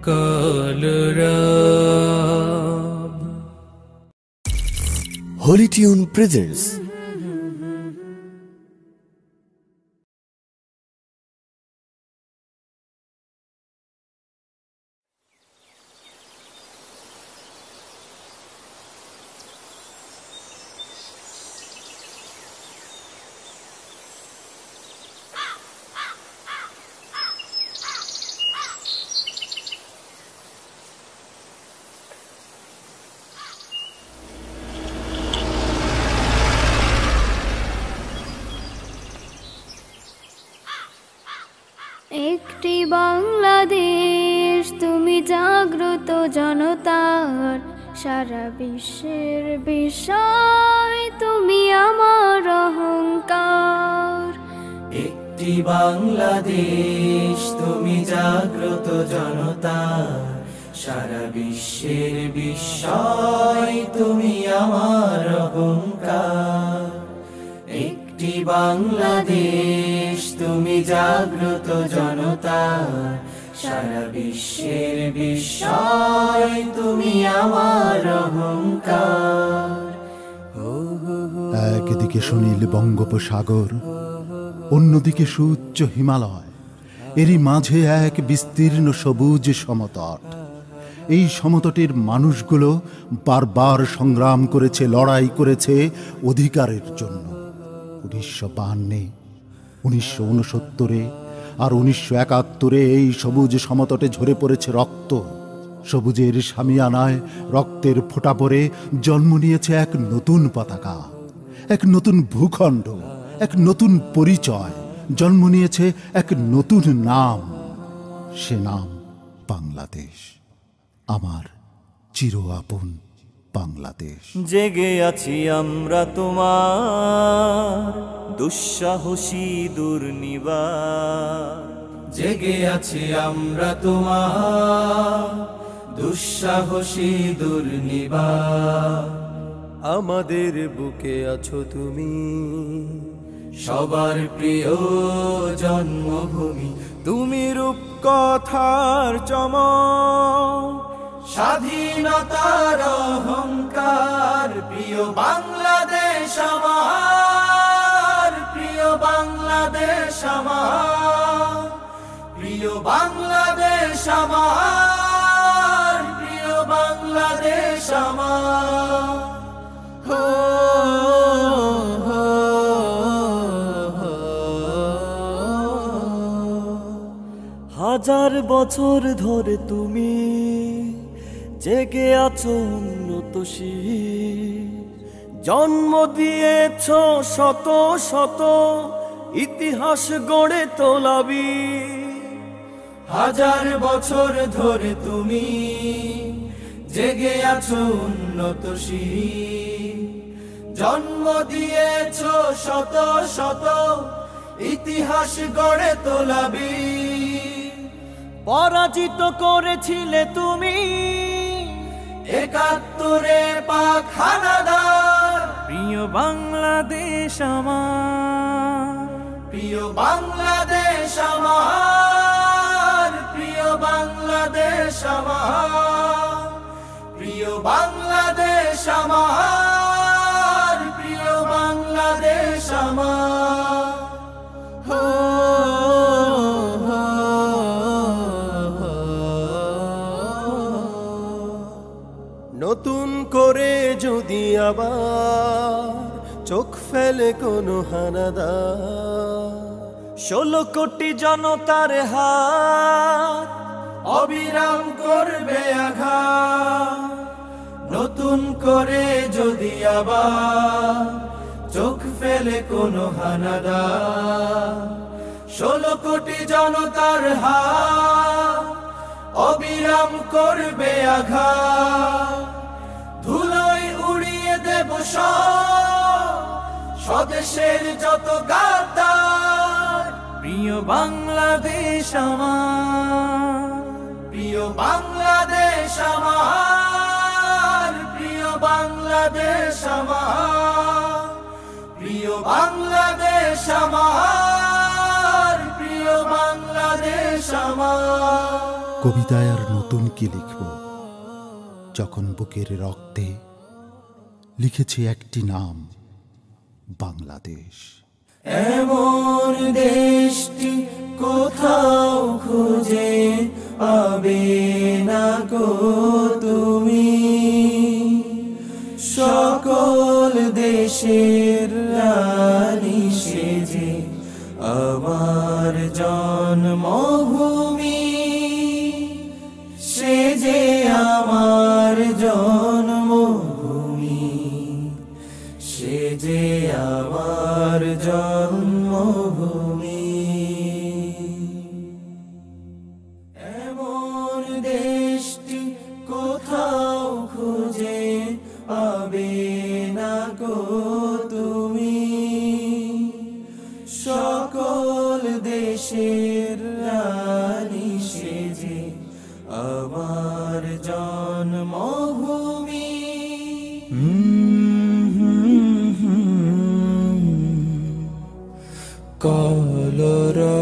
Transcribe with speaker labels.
Speaker 1: Kalarab Holy Tune presents
Speaker 2: একটি বাংলাদেশ তুমি জাগ্রত জনতার সারা বিশ্বের বিষয় তুমি আমার অহংকার।
Speaker 3: একটি বাংলাদেশ তুমি জাগ্রত জনতার সারা বিশ্বের বিষয় তুমি আমার অহংকার। একটি বাংলাদেশ তুমি জাগ্রত জনতার সারা বিশ্বের বিষয় তুমি আমার অহংকার।
Speaker 4: একদিকে সুনীল বঙ্গোপসাগর, অন্যদিকে সুউচ্চ হিমালয়, এরই মাঝে এক বিস্তীর্ণ সবুজ সমতট। এই সমতটের মানুষগুলো বারবার সংগ্রাম করেছে, লড়াই করেছে অধিকারের জন্য। 1952, 1969 আর 1971 এই সবুজ সমতটে ঝরে পড়েছে রক্ত। সবুজের শামিয়ানায় রক্তের ফোঁটা পড়ে জন্ম নিয়েছে এক নতুন পতাকা, এক নতুন ভূখণ্ড, এক নতুন পরিচয়, জন্ম নিয়েছে এক নতুন নাম। সে নাম বাংলাদেশ, আমার চির আপন বাংলাদেশ।
Speaker 3: জেগে আছি আমরা তোমার দুঃসাহসী দুর্নিবার, জেগে আছি আমরা তোমার দুঃসাহসী দুর্নিবার। আমাদের বুকে আছো তুমি, সবার প্রিয় জন্মভূমি। তুমি রূপকথার চমক, স্বাধীনতার অহংকার। প্রিয় বাংলাদেশ আমার, প্রিয় বাংলাদেশ আমার, প্রিয় বাংলাদেশ আমার, প্রিয় বাংলাদেশ আমার। হাজার বছর ধরে তুমি জেগে আছো উন্নত শির, জন্ম দিয়েছ শত শত ইতিহাস গড়ে তোলাবি। হাজার বছর ধরে তুমি জেগে আছো উন্নত শির, জন্ম দিয়েছ শত শত ইতিহাস গড়ে তোলাবি। পরাজিত করেছিলে তুমি 71-এ পাক হানাদার। প্রিয় বাংলাদেশ আমার, প্রিয় বাংলাদেশ আমার, প্রিয় বাংলাদেশ আমার, প্রিয় বাংলাদেশ আমার, প্রিয় বাংলাদেশ আমার। নতুন করে যদি আবার চোখ ফেলে কোনো হানাদার, 16 কোটি জনতার হাত অবিরাম করবে আঘাত। নতুন করে যদি আবার চোখ ফেলে কোনো হানাদার, 16 কোটি জনতার হাত অবিরাম করবে আঘাত। ধুলোয় উড়িয়ে দেব স্বদেশের যত গাদ্দার। প্রিয় বাংলাদেশ আমার, প্রিয় বাংলাদেশ আমার, প্রিয় বাংলাদেশ আমার, প্রিয় বাংলাদেশ আমার, প্রিয় বাংলাদেশ। আমার।
Speaker 4: কবিতায় আর নতুন কি লিখব, যখন বুকের রক্তে লিখেছি একটি নাম, বাংলাদেশ।
Speaker 3: এমন দেশটি কোথাও খুঁজে পাবে না গো তুমি, সকল দেশের রানী সেজে আমার জন্মভূমি, সেজে আমার জন্মভূমি, সেজে আমার জন্মভূমি। এমন দেশটি কোথাও খুঁজে পাবে না গো তুমি, সকল দেশের রানী সেজে আমার জন্মভূমি। কলরা